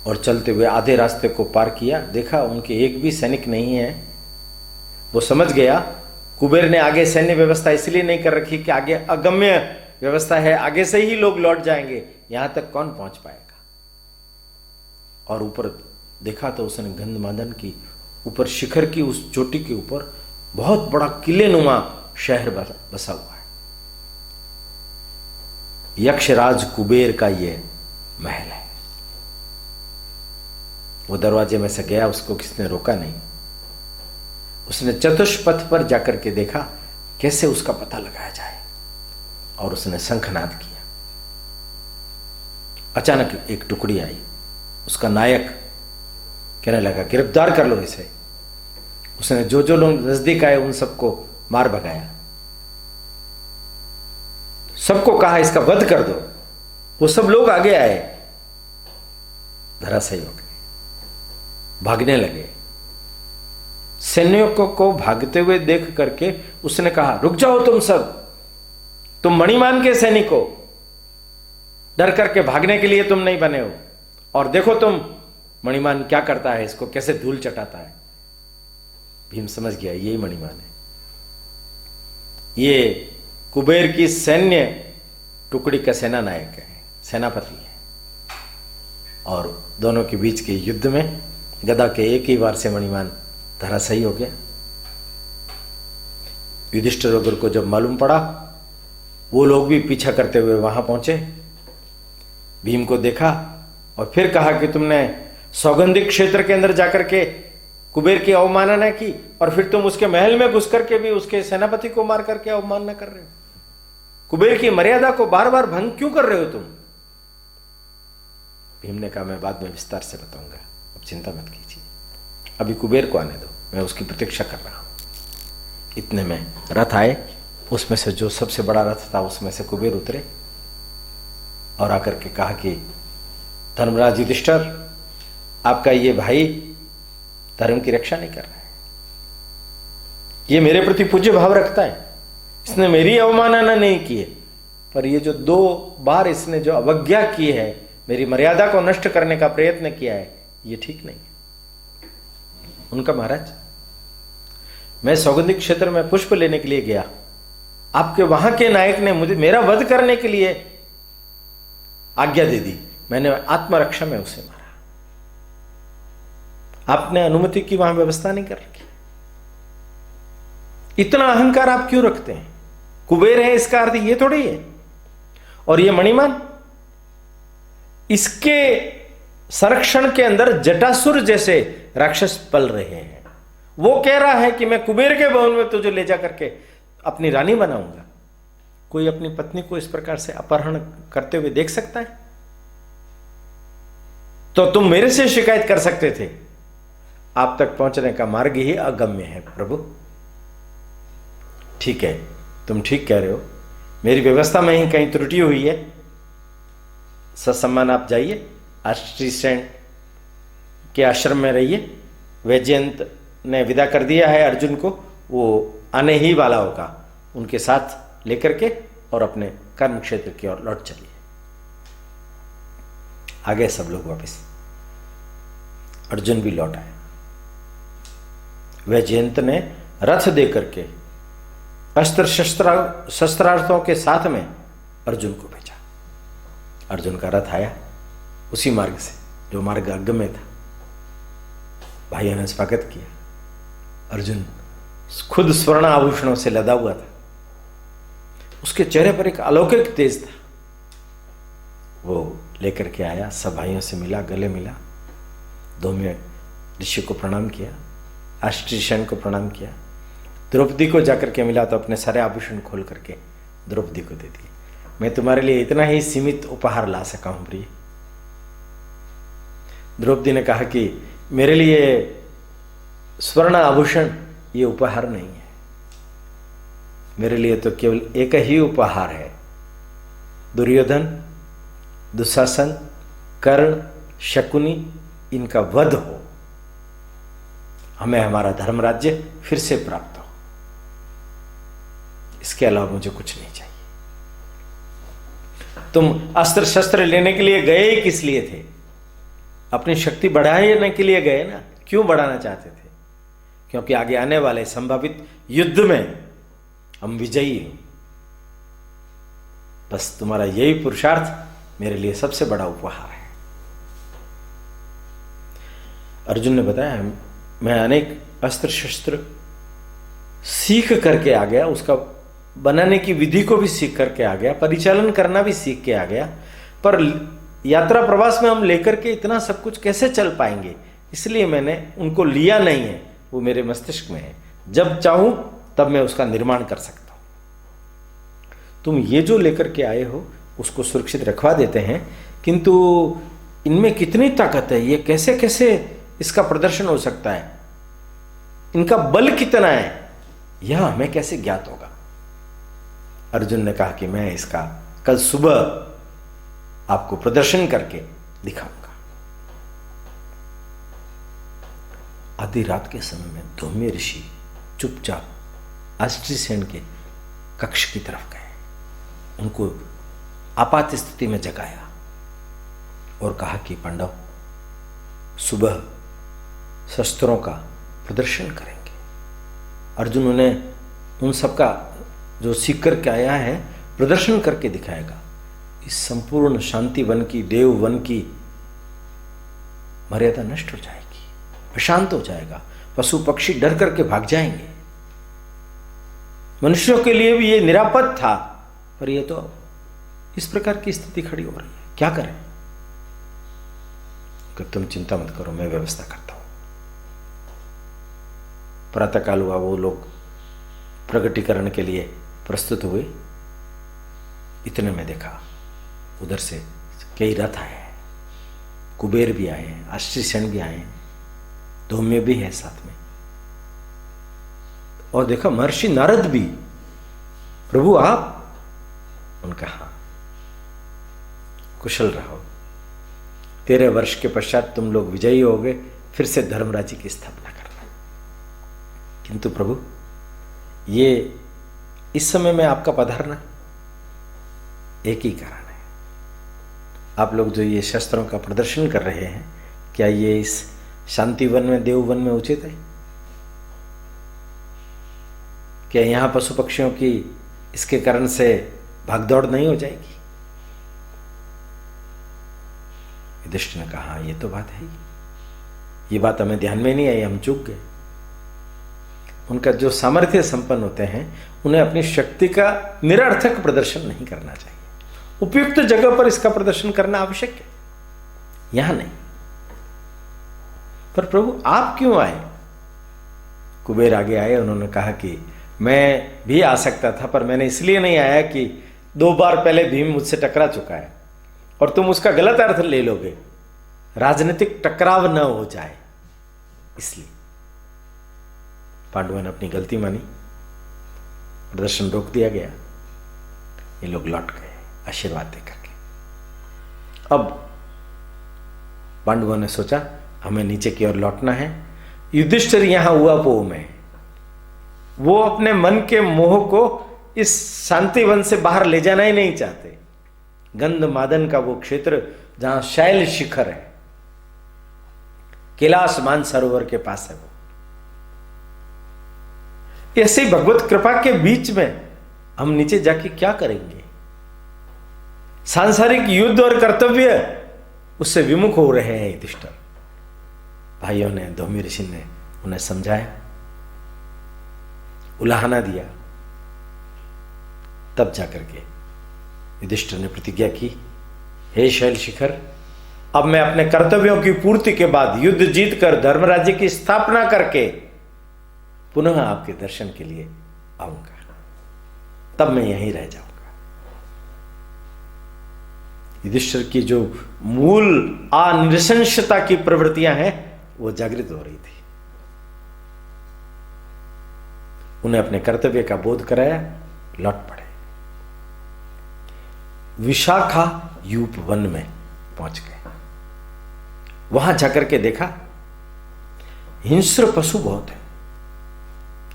Speaker 1: और चलते हुए आधे रास्ते को पार किया, देखा उनके एक भी सैनिक नहीं है। वो समझ गया कुबेर ने आगे सैन्य व्यवस्था इसलिए नहीं कर रखी कि आगे अगम्य व्यवस्था है, आगे से ही लोग लौट जाएंगे, यहां तक कौन पहुंच पाएगा। और ऊपर देखा तो उसने गंधमादन की ऊपर शिखर की उस चोटी के ऊपर बहुत बड़ा किलेनुमा शहर बसा हुआ है। यक्षराज कुबेर का यह महल है। वो दरवाजे में से गया, उसको किसने रोका नहीं। उसने चतुष्पथ पर जाकर के देखा कैसे उसका पता लगाया जाए, और उसने शंखनाद किया। अचानक एक टुकड़ी आई, उसका नायक कहने लगा गिरफ्तार कर लो इसे। उसने जो जो लोग नजदीक आए उन सबको मार भगाया, सबको कहा इसका वध कर दो। वो सब लोग आगे आए, धराशायी हो गए, भागने लगे। सैनिकों को भागते हुए देख करके उसने कहा रुक जाओ तुम सब, तुम मणिमान के सैनिक हो, डर करके भागने के लिए तुम नहीं बने हो, और देखो तुम मणिमान क्या करता है, इसको कैसे धूल चटाता है। भीम समझ गया यही मणिमान है, ये कुबेर की सैन्य टुकड़ी का सेना नायक है, सेनापति है। और दोनों के बीच के युद्ध में गदा के एक ही वार से मणिमान धराशायी हो गया। युधिष्ठिर वगैरह को जब मालूम पड़ा, वो लोग भी पीछा करते हुए वहां पहुंचे, भीम को देखा और फिर कहा कि तुमने सौगंधिक क्षेत्र के अंदर जाकर के कुबेर की अवमानना की, और फिर तुम उसके महल में घुस करके भी उसके सेनापति को मार करके अवमानना कर रहे हो। कुबेर की मर्यादा को बार बार भंग क्यों कर रहे हो तुम। भीम ने कहा मैं बाद में विस्तार से बताऊंगा, अब चिंता मत कीजिए, अभी कुबेर को आने दो, मैं उसकी प्रतीक्षा कर रहा हूं। इतने में रथ आए, उसमें से जो सबसे बड़ा रथ था उसमें से कुबेर उतरे और आकर के कहा कि धर्मराज युधिष्ठिर, आपका ये भाई धर्म की रक्षा नहीं कर रहा है, ये मेरे प्रति पूज्य भाव रखता है, इसने मेरी अवमानना नहीं की है, पर ये जो 2 बार इसने जो अवज्ञा की है, मेरी मर्यादा को नष्ट करने का प्रयत्न किया है, ये ठीक नहीं है। उनका महाराज, मैं सौगंधिक क्षेत्र में पुष्प लेने के लिए गया, आपके वहां के नायक ने मुझे मेरा वध करने के लिए आज्ञा दे दी, मैंने आत्मरक्षा में उसे मारा, आपने अनुमति की वहां व्यवस्था नहीं कर रखी। इतना अहंकार आप क्यों रखते हैं। कुबेर है इसका अर्थ ये थोड़ी है। और ये मणिमान, इसके संरक्षण के अंदर जटासुर जैसे राक्षस पल रहे हैं। वो कह रहा है कि मैं कुबेर के भवन में तुझे ले जा करके अपनी रानी बनाऊंगा। कोई अपनी पत्नी को इस प्रकार से अपहरण करते हुए देख सकता है? तो तुम मेरे से शिकायत कर सकते थे। आप तक पहुंचने का मार्ग ही अगम्य है प्रभु। ठीक है, तुम ठीक कह रहे हो, मेरी व्यवस्था में ही कहीं त्रुटि हुई है। ससम्मान आप जाइए, आश्रीसेन के आश्रम में रहिए। वैजयंत ने विदा कर दिया है अर्जुन को, वो आने ही वाला होगा, उनके साथ लेकर के और अपने कर्म क्षेत्र की ओर लौट चलिए। आ गए सब लोग वापस, अर्जुन भी लौट आए। वैजयंत ने रथ दे करके अस्त्र शस्त्रार्थों के साथ में अर्जुन को भेजा। अर्जुन का रथ आया उसी मार्ग से जो मार्ग अगम्य था। भाइयों ने स्वागत किया। अर्जुन खुद स्वर्ण आभूषणों से लदा हुआ था, उसके चेहरे पर एक अलौकिक तेज था। वो लेकर के आया, सब भाइयों से मिला, गले मिला, धौम्य ऋषि को प्रणाम किया, आश्रीसेन को प्रणाम किया। द्रौपदी को जाकर के मिला तो अपने सारे आभूषण खोल करके द्रौपदी को दे दिए। मैं तुम्हारे लिए इतना ही सीमित उपहार ला सका हूं प्रिय, द्रौपदी ने कहा कि मेरे लिए स्वर्ण आभूषण ये उपहार नहीं है, मेरे लिए तो केवल एक ही उपहार है, दुर्योधन, दुशासन, कर्ण, शकुनी, इनका वध हो, हमें हमारा धर्म राज्य फिर से प्राप्त हो, इसके अलावा मुझे कुछ नहीं चाहिए। तुम अस्त्र शस्त्र लेने के लिए गए ही किस लिए थे? अपनी शक्ति बढ़ाने के लिए गए ना। क्यों बढ़ाना चाहते थे? क्योंकि आगे आने वाले संभावित युद्ध में हम विजयी हैं। बस तुम्हारा यही पुरुषार्थ मेरे लिए सबसे बड़ा उपहार है। अर्जुन ने बताया, मैं अनेक अस्त्र शस्त्र सीख करके आ गया, उसका बनाने की विधि को भी सीख करके आ गया, परिचालन करना भी सीख के आ गया, पर यात्रा प्रवास में हम लेकर के इतना सब कुछ कैसे चल पाएंगे, इसलिए मैंने उनको लिया नहीं है, वो मेरे मस्तिष्क में है, जब चाहूं तब मैं उसका निर्माण कर सकता हूं। तुम ये जो लेकर के आए हो उसको सुरक्षित रखवा देते हैं, किंतु इनमें कितनी ताकत है, ये कैसे कैसे इसका प्रदर्शन हो सकता है, इनका बल कितना है, यह हमें कैसे ज्ञात होगा? अर्जुन ने कहा कि मैं इसका कल सुबह आपको प्रदर्शन करके दिखाऊंगा। आधी रात के समय में धौम्य ऋषि चुपचाप अस्ट्रीसेन के कक्ष की तरफ गए, उनको आपात स्थिति में जगाया और कहा कि पांडव सुबह शस्त्रों का प्रदर्शन करेंगे। अर्जुन उन्हें उन सबका जो सीख करके आया है प्रदर्शन करके दिखाएगा। इस संपूर्ण शांति वन की, देव वन की मर्यादा नष्ट हो जाएगी, अशांत हो जाएगा, पशु पक्षी डर करके भाग जाएंगे। मनुष्यों के लिए भी ये निरापद था, पर ये तो इस प्रकार की स्थिति खड़ी हो रही है, क्या करें? कि तुम चिंता मत करो, मैं व्यवस्था करता हूं। प्रातःकाल हुआ, वो लोग प्रगटीकरण के लिए प्रस्तुत हुए। इतने में देखा उधर से कई रथ आए, कुबेर भी आए, अस्ट्रीसेन भी आए, धौम्य भी है साथ में, और देखा महर्षि नारद भी। प्रभु आप? उनका हाँ, कुशल रहो, 13 वर्ष के पश्चात तुम लोग विजयी होगे, फिर से धर्मराज्य की स्थापना करना। किंतु प्रभु ये इस समय में आपका पधारना एक ही कारण है, आप लोग जो ये शस्त्रों का प्रदर्शन कर रहे हैं, क्या ये इस शांति वन में, देव वन में उचित है? क्या यहां पशु पक्षियों की इसके कारण से भागदौड़ नहीं हो जाएगी? युधिष्ठिर ने कहा ये तो बात है ही, ये बात हमें ध्यान में नहीं आई, हम चूक गए। उनका जो सामर्थ्य संपन्न होते हैं उन्हें अपनी शक्ति का निरर्थक प्रदर्शन नहीं करना चाहिए, उपयुक्त जगह पर इसका प्रदर्शन करना आवश्यक है, यहां नहीं। पर प्रभु आप क्यों आए? कुबेर आगे आए, उन्होंने कहा कि मैं भी आ सकता था, पर मैंने इसलिए नहीं आया कि 2 बार पहले भीम मुझसे टकरा चुका है और तुम उसका गलत अर्थ ले लोगे, राजनीतिक टकराव न हो जाए, इसलिए। पांडवों ने अपनी गलती मानी, प्रदर्शन रोक दिया गया, ये लोग लौट गए आशीर्वाद देकर के। अब पांडवों ने सोचा हमें नीचे की ओर लौटना है। युधिष्ठिर यहां हुआ पोह में, वो अपने मन के मोह को इस शांतिवन से बाहर ले जाना ही नहीं चाहते। गंध मादन का वो क्षेत्र जहां शैल शिखर है, कैलाश मानसरोवर के पास है, वो ऐसे भगवत कृपा के बीच में हम नीचे जाके क्या करेंगे? सांसारिक युद्ध और कर्तव्य उससे विमुख हो रहे हैं। युधिष्ठिर भाइयों ने, धौम्य ऋषि ने उन्हें समझाया, उलाहना दिया, तब जाकर के युधिष्ठिर ने प्रतिज्ञा की, हे शैल शिखर, अब मैं अपने कर्तव्यों की पूर्ति के बाद युद्ध जीतकर धर्मराज्य की स्थापना करके पुनः आपके दर्शन के लिए आऊंगा, तब मैं यहीं रह जाऊंगा। युधिष्ठिर की जो मूल अनिरशंसता की प्रवृत्तियां हैं वो जागृत हो रही थी। उन्हें अपने कर्तव्य का बोध कराया, लौट पड़े। विशाखा यूप वन में पहुंच गए। वहां जाकर के देखा हिंस्र पशु बहुत है,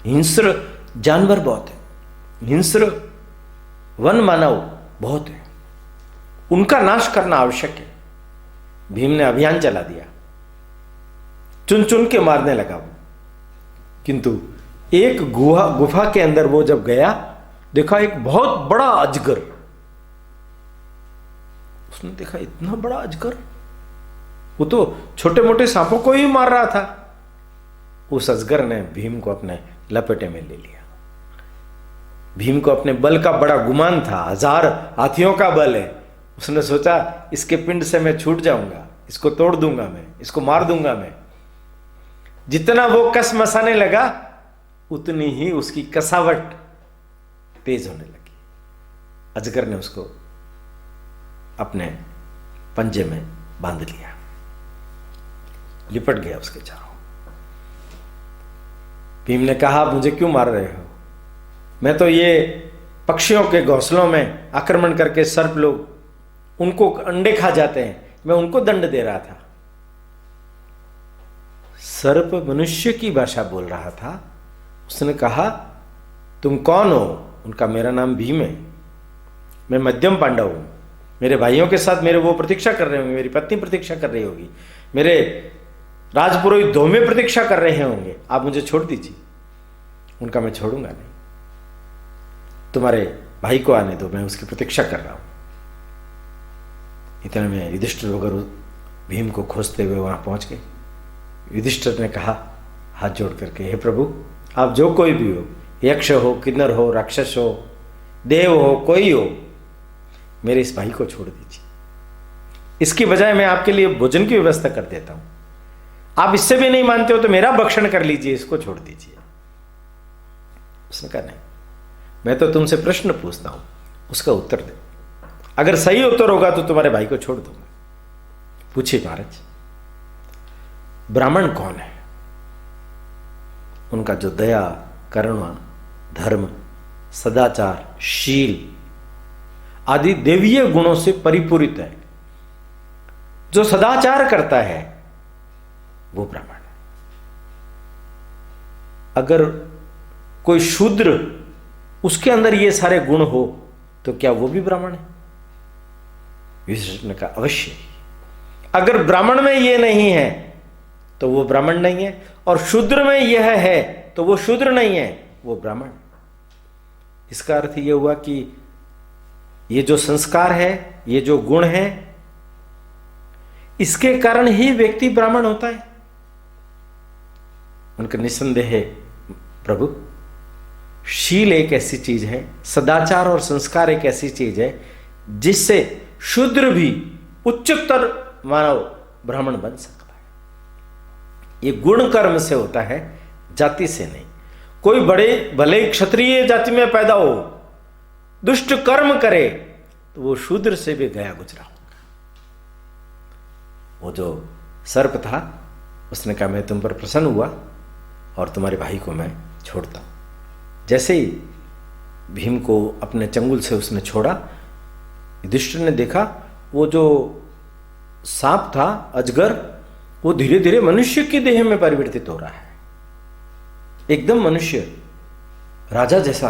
Speaker 1: हिंस्र जानवर बहुत है, हिंस्र वन मानव बहुत है, उनका नाश करना आवश्यक है। भीम ने अभियान चला दिया, चुन चुन के मारने लगा वो। किंतु एक गुफा के अंदर वो जब गया, देखा एक बहुत बड़ा अजगर। उसने देखा इतना बड़ा अजगर, वो तो छोटे मोटे सांपों को ही मार रहा था। उस अजगर ने भीम को अपने लपेटे में ले लिया। भीम को अपने बल का बड़ा गुमान था, 1000 हाथियों का बल है। उसने सोचा इसके पिंड से मैं छूट जाऊंगा, इसको तोड़ दूंगा, मैं इसको मार दूंगा। मैं जितना वो कस मसाने लगा उतनी ही उसकी कसावट तेज होने लगी। अजगर ने उसको अपने पंजे में बांध लिया, लिपट गया उसके चारों। भीम ने कहा मुझे क्यों मार रहे हो? मैं तो ये पक्षियों के घोंसलों में आक्रमण करके सर्प लोग उनको अंडे खा जाते हैं, मैं उनको दंड दे रहा था। सर्प मनुष्य की भाषा बोल रहा था। उसने कहा तुम कौन हो? उनका मेरा नाम भीम है, मैं मध्यम पांडव हूं। मेरे भाइयों के साथ मेरे वो प्रतीक्षा कर रहे होंगे, मेरी पत्नी प्रतीक्षा कर रही होगी, मेरे राजपुरोहित धोमे प्रतीक्षा कर रहे होंगे, आप मुझे छोड़ दीजिए। उनका मैं छोड़ूंगा नहीं, तुम्हारे भाई को आने दो, मैं उसकी प्रतीक्षा कर रहा हूं। इतने में युधिष्ठिर वगैरह भीम को खोजते हुए वहां पहुंच गए। युधिष्ठिर ने कहा हाथ जोड़ करके, हे प्रभु, आप जो कोई भी हो, यक्ष हो, किन्नर हो, राक्षस हो, देव हो, कोई हो, मेरे इस भाई को छोड़ दीजिए। इसकी बजाय मैं आपके लिए भोजन की व्यवस्था कर देता हूं। आप इससे भी नहीं मानते हो तो मेरा भक्षण कर लीजिए, इसको छोड़ दीजिए। उसने कहा नहीं, मैं तो तुमसे प्रश्न पूछता हूं, उसका उत्तर दे। अगर सही उत्तर होगा तो तुम्हारे भाई को छोड़ दूंगा। पूछिए महाराज, ब्राह्मण कौन है? उनका जो दया, करुणा, धर्म, सदाचार, शील आदि देवीय गुणों से परिपूरित है, जो सदाचार करता है, वो ब्राह्मण है। अगर कोई शूद्र उसके अंदर ये सारे गुण हो तो क्या वो भी ब्राह्मण है? युधिष्ठिर ने कहा अवश्य। अगर ब्राह्मण में ये नहीं है तो वो ब्राह्मण नहीं है, और शूद्र में यह है तो वो शूद्र नहीं है, वो ब्राह्मण। इसका अर्थ यह हुआ कि ये जो संस्कार है, ये जो गुण है, इसके कारण ही व्यक्ति ब्राह्मण होता है। उनका निस्संदेह है प्रभु, शील एक ऐसी चीज है, सदाचार और संस्कार एक ऐसी चीज है जिससे शूद्र भी उच्चतर मानव ब्राह्मण बन सकता है। ये गुण कर्म से होता है, जाति से नहीं। कोई बड़े भले क्षत्रिय जाति में पैदा हो, दुष्ट कर्म करे तो वो शूद्र से भी गया गुजरा होगा। वो जो सर्प था उसने कहा मैं तुम पर प्रसन्न हुआ और तुम्हारे भाई को मैं छोड़ता हूं। जैसे ही भीम को अपने चंगुल से उसने छोड़ा, युधिष्ठिर ने देखा वो जो सांप था, अजगर, वो धीरे धीरे मनुष्य की देह में परिवर्तित हो रहा है। एकदम मनुष्य, राजा जैसा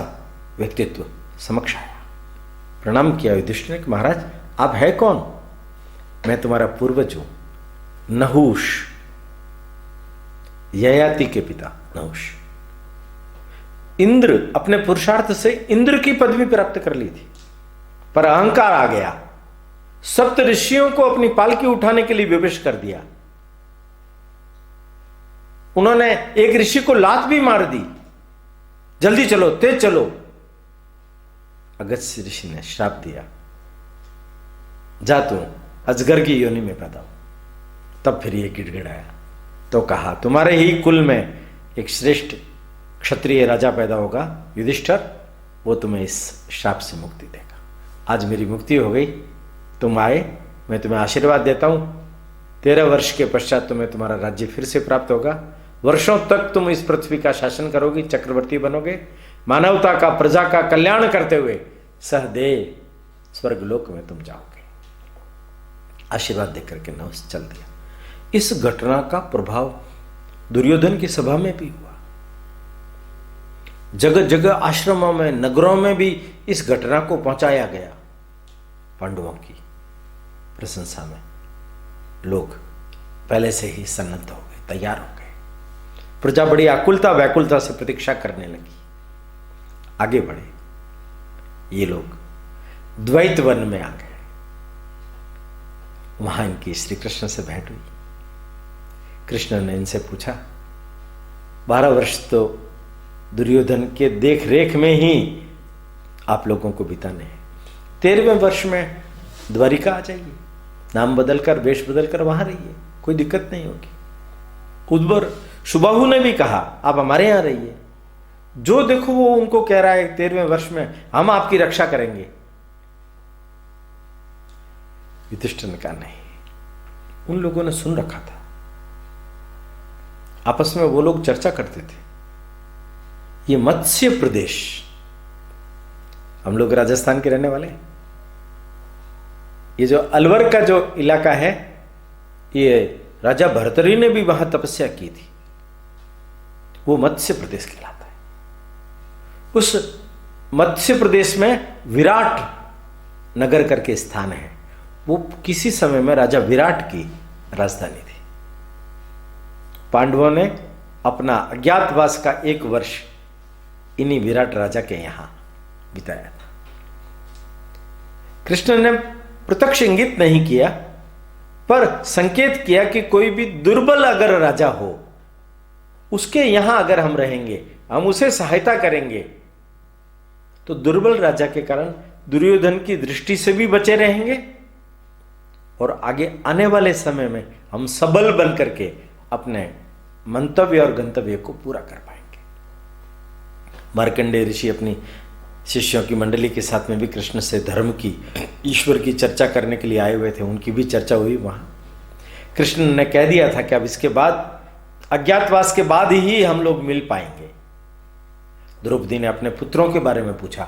Speaker 1: व्यक्तित्व समक्ष आया। प्रणाम किया युधिष्ठिर ने, महाराज आप है कौन? मैं तुम्हारा पूर्वज हूं, नहुष, ययाति के पिता नहुष। इंद्र, अपने पुरुषार्थ से इंद्र की पदवी प्राप्त कर ली थी, पर अहंकार आ गया, सप्त ऋषियों को अपनी पालकी उठाने के लिए विवश कर दिया। उन्होंने एक ऋषि को लात भी मार दी, जल्दी चलो, तेज चलो। अगस्त्य ऋषि ने श्राप दिया, जा तू अजगर की योनि में पैदा हो। तब फिर ये गिड़गिड़ाया तो कहा तुम्हारे ही कुल में एक श्रेष्ठ क्षत्रिय राजा पैदा होगा युधिष्ठिर, वो तुम्हें इस श्राप से मुक्ति देगा। आज मेरी मुक्ति हो गई, तुम आए, मैं तुम्हें आशीर्वाद देता हूं। 13 वर्ष के पश्चात तुम्हें तुम्हारा राज्य फिर से प्राप्त होगा। वर्षों तक तुम इस पृथ्वी का शासन करोगे, चक्रवर्ती बनोगे, मानवता का, प्रजा का कल्याण करते हुए सहदेव स्वर्गलोक में तुम जाओगे। आशीर्वाद देकर के नहुष चल दिया। इस घटना का प्रभाव दुर्योधन की सभा में भी हुआ। जगह जगह आश्रमों में, नगरों में भी इस घटना को पहुंचाया गया। पांडवों की प्रशंसा में लोग पहले से ही सन्नद्ध हो गए, तैयार हो गए। प्रजा बड़ी आकुलता व्याकुलता से प्रतीक्षा करने लगी। आगे बढ़े ये लोग, द्वैत वन में आ गए। वहां इनकी श्री कृष्ण से भेंट हुई। कृष्ण ने इनसे पूछा, 12 वर्ष तो दुर्योधन के देख रेख में ही आप लोगों को बिताने हैं। 13वें वर्ष में द्वारिका आ जाइए, नाम बदलकर, वेश बदलकर वहां रहिए, कोई दिक्कत नहीं होगी। उद्भर सुबाहु ने भी कहा, आप हमारे यहां रहिए। जो देखो वो उनको कह रहा है 13वें वर्ष में हम आपकी रक्षा करेंगे। युधिष्ठिर ने कहा नहीं, उन लोगों ने सुन रखा था। आपस में वो लोग चर्चा करते थे, ये मत्स्य प्रदेश, हम लोग राजस्थान के रहने वाले, ये जो अलवर का जो इलाका है, ये राजा भर्तरी ने भी वहां तपस्या की थी, वो मत्स्य प्रदेश कहलाता है। उस मत्स्य प्रदेश में विराट नगर करके स्थान है, वो किसी समय में राजा विराट की राजधानी थी। पांडवों ने अपना अज्ञातवास का 1 वर्ष इन्हीं विराट राजा के यहां बिताया था। कृष्ण ने प्रत्यक्ष इंगित नहीं किया, पर संकेत किया कि कोई भी दुर्बल अगर राजा हो, उसके यहां अगर हम रहेंगे, हम उसे सहायता करेंगे, तो दुर्बल राजा के कारण दुर्योधन की दृष्टि से भी बचे रहेंगे और आगे आने वाले समय में हम सबल बन करके अपने मंतव्य और गंतव्य को पूरा कर पाएंगे। मार्कंडेय ऋषि अपनी शिष्यों की मंडली के साथ में भी कृष्ण से धर्म की, ईश्वर की चर्चा करने के लिए आए हुए थे। उनकी भी चर्चा हुई वहां। कृष्ण ने कह दिया था कि अब इसके बाद, अज्ञातवास के बाद ही हम लोग मिल पाएंगे। द्रौपदी ने अपने पुत्रों के बारे में पूछा।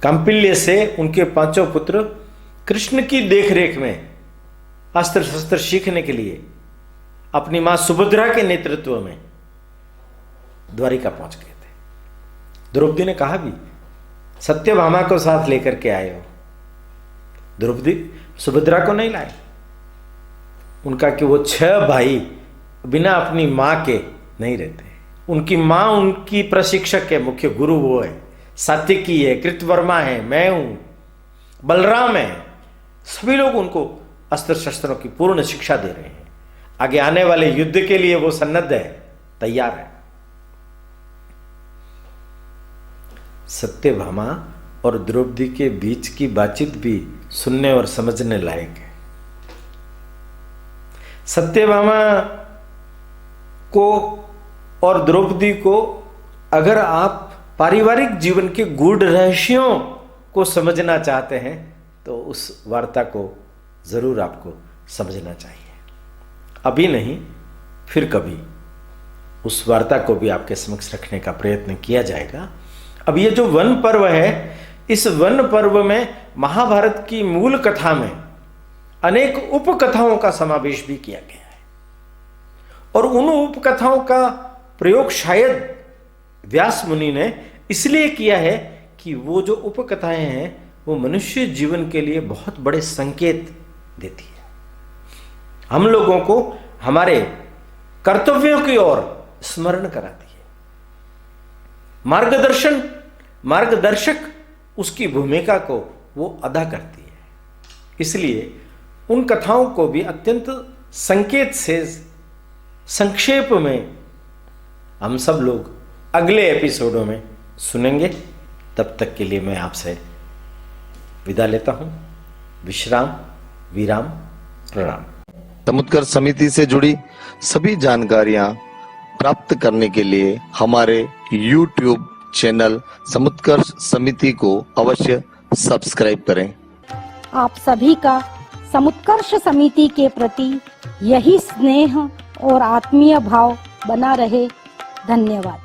Speaker 1: कौंपिल्य से उनके 5 पुत्र कृष्ण की देखरेख में अस्त्र शस्त्र सीखने के लिए अपनी मां सुभद्रा के नेतृत्व में द्वारिका पहुंच गए थे। द्रौपदी ने कहा भी, सत्यभामा को साथ लेकर के आए हो। द्रौपदी सुभद्रा को नहीं लाए। उनका कि वो 6 भाई बिना अपनी मां के नहीं रहते। उनकी मां उनकी प्रशिक्षक है, मुख्य गुरु वो है। सात्विकी है, कृतवर्मा है, मैं हूं, बलराम है। सभी लोग उनको अस्त्र शस्त्रों की पूर्ण शिक्षा दे रहे हैं। आगे आने वाले युद्ध के लिए वो सन्नद्ध है, तैयार है। सत्यभामा और द्रौपदी के बीच की बातचीत भी सुनने और समझने लायक है। सत्यभामा को और द्रौपदी को अगर आप पारिवारिक जीवन के गूढ़ रहस्यों को समझना चाहते हैं तो उस वार्ता को जरूर आपको समझना चाहिए। अभी नहीं, फिर कभी उस वार्ता को भी आपके समक्ष रखने का प्रयत्न किया जाएगा। अब ये जो वन पर्व है, इस वन पर्व में महाभारत की मूल कथा में अनेक उपकथाओं का समावेश भी किया गया है और उन उपकथाओं का प्रयोग शायद व्यास मुनि ने इसलिए किया है कि वो जो उपकथाएं हैं वो मनुष्य जीवन के लिए बहुत बड़े संकेत देती है। हम लोगों को हमारे कर्तव्यों की ओर स्मरण कराती है। मार्गदर्शक उसकी भूमिका को वो अदा करती है। इसलिए उन कथाओं को भी अत्यंत संकेत से संक्षेप में हम सब लोग अगले एपिसोडों में सुनेंगे। तब तक के लिए मैं आपसे विदा लेता हूं। विश्राम, विराम, प्रणाम।
Speaker 3: समुत्कर्ष समिति से जुड़ी सभी जानकारियां प्राप्त करने के लिए हमारे YouTube चैनल समुत्कर्ष समिति को अवश्य सब्सक्राइब करें।
Speaker 6: आप सभी का समुत्कर्ष समिति के प्रति यही स्नेह और आत्मीय भाव बना रहे। धन्यवाद।